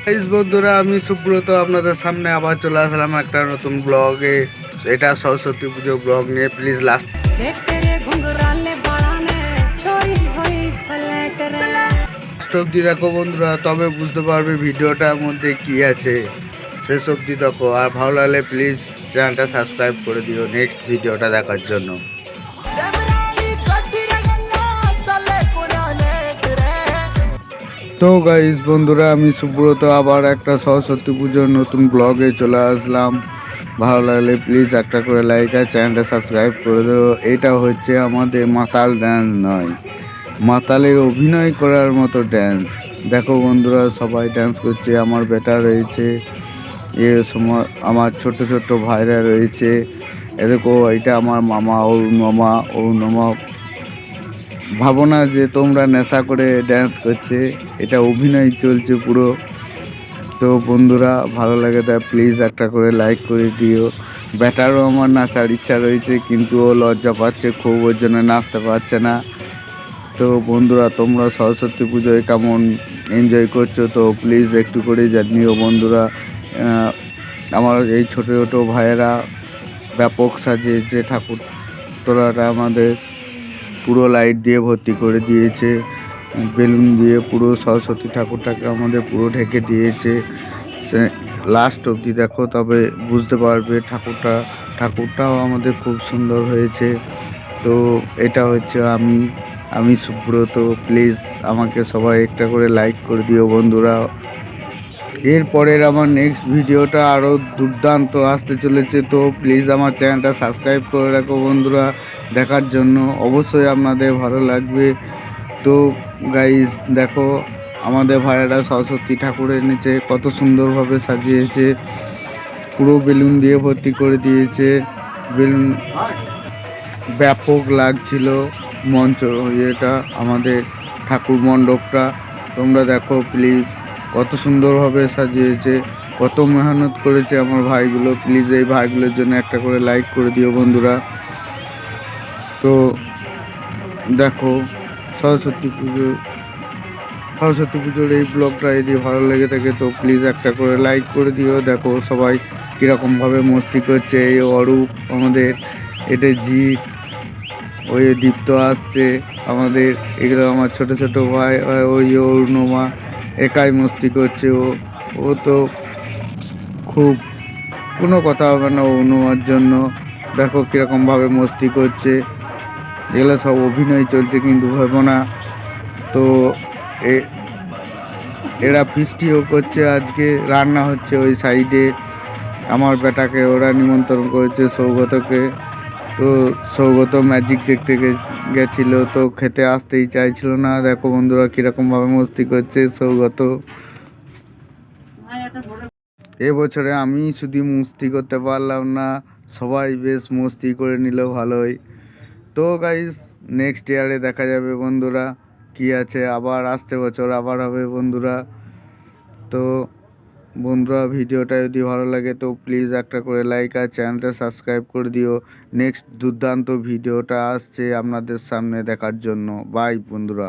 Guys বন্ধুরা, আমি সুব্রত আপনাদের সামনে আবার চলে আসলাম একটা নতুন ব্লগে। এটা সরস্বতী পুজো ব্লগ নিয়ে। প্লিজ লাস্ট অব্দি দেখো বন্ধুরা, তবে বুঝতে পারবে ভিডিওটার মধ্যে কি আছে। শেষ অব্দি দেখো, আর ভালো লাগলে প্লিজ চ্যানেলটা সাবস্ক্রাইব করে দিও নেক্সট ভিডিওটা দেখার জন্য। তো গাইস বন্ধুরা, আমি সুব্রত আবার একটা সরস্বতী পুজোর নতুন ব্লগে চলে আসলাম। ভালো লাগলে প্লিজ একটা করে লাইক আর চ্যানেলটা সাবস্ক্রাইব করে দেবো। এটা হচ্ছে আমাদের মাতাল ড্যান্স নয়, মাতালের অভিনয় করার মতো ড্যান্স। দেখো বন্ধুরা, সবাই ড্যান্স করছে। আমার বেটা রয়েছে, এ সময় আমার ছোট ছোট ভাইরা রয়েছে। দেখো, এটা আমার মামা অরুণ মামা। ভাবো না যে তোমরা নেশা করে ড্যান্স করছে, এটা অভিনয় চলছে পুরো। তো বন্ধুরা, ভালো লাগে তা প্লিজ একটা করে লাইক করে দিও। ব্যাটারও আমার নাচার ইচ্ছা রয়েছে, কিন্তু ও লজ্জা পাচ্ছে খুব, ওর জন্য নাচতে পারছে না। তো বন্ধুরা, তোমরা সরস্বতী পুজোয় কেমন এনজয় করছো তো প্লিজ একটু করে জানিও বন্ধুরা। আমার এই ছোটো ছোটো ভাইয়েরা ব্যাপক সাজিয়েছে ঠাকুর তোলাটা, আমাদের পুরো লাইট দিয়ে ভর্তি করে দিয়েছে, বেলুন দিয়ে পুরো সরস্বতী ঠাকুরটাকে আমাদের পুরো ঢেকে দিয়েছে। সে লাস্ট অবধি দেখো, তবে বুঝতে পারবে ঠাকুরটাও আমাদের খুব সুন্দর হয়েছে। তো এটা হচ্ছে আমি সুব্রত। প্লিজ আমাকে সবাই একটা করে লাইক করে দিও বন্ধুরা। এরপরের আমার নেক্সট ভিডিওটা আরও দুর্দান্ত আসতে চলেছে। তো প্লিজ আমার চ্যানেলটা সাবস্ক্রাইব করে রাখো বন্ধুরা, দেখার জন্য। অবশ্যই আপনাদের ভালো লাগবে। তো গাইজ দেখো, আমাদের ভাইয়েরা সরস্বতী ঠাকুরের নিচে কত সুন্দরভাবে সাজিয়েছে, পুরো বেলুন দিয়ে ভর্তি করে দিয়েছে। বেলুন ব্যাপক লাগছিল মঞ্চ, এটা আমাদের ঠাকুর মণ্ডপটা। তোমরা দেখো প্লিজ, কত সুন্দরভাবে সাজিয়েছে, কত মেহনত করেছে আমার ভাইগুলো। প্লিজ এই ভাইগুলোর জন্য একটা করে লাইক করে দিও বন্ধুরা। তো দেখো, সরস্বতী পুজোর এই ব্লগটা যদি ভালো লেগে থাকে তো প্লিজ একটা করে লাইক করে দিও। দেখো সবাই কীরকমভাবে মস্তি করছে। এই অরূপ আমাদের, এটা জিৎ, ওই দীপ্ত আসছে আমাদের, এগুলো আমার ছোট ছোট ভাই। ওই অরুণমা একাই মস্তি করছে। ও তো খুব, কোনো কথা হবে না অরুণমার জন্য। দেখো কীরকমভাবে মস্তি করছে, এগুলো সব অভিনয় চলছে, কিন্তু ভেবো না। তো এরা ফিস্টিও করছে, আজকে রান্না হচ্ছে ওই সাইডে। আমার বেটাকে ওরা নিমন্ত্রণ করেছে, সৌগতকে। তো সৌগত ম্যাজিক দেখতে গেছিল, তো খেতে আসতেই চাইছিল না। দেখো বন্ধুরা কীরকমভাবে মস্তি করছে সৌগত। এবছরে আমি শুধু মস্তি করতে পারলাম না, সবাই বেশ মস্তি করে নিল ভালোই। তো গাইস, নেক্সট ইয়ারে দেখা যাবে বন্ধুরা কি আছে, আবার আসতে বছর আবার হবে বন্ধুরা। তো বন্ধুরা, ভিডিওটা যদি ভালো লাগে তো প্লিজ একটা করে লাইক আর চ্যানেলটা সাবস্ক্রাইব করে দিও। নেক্সট দুর্দান্ত ভিডিওটা আসছে আপনাদের সামনে দেখার জন্য। বাই বন্ধুরা।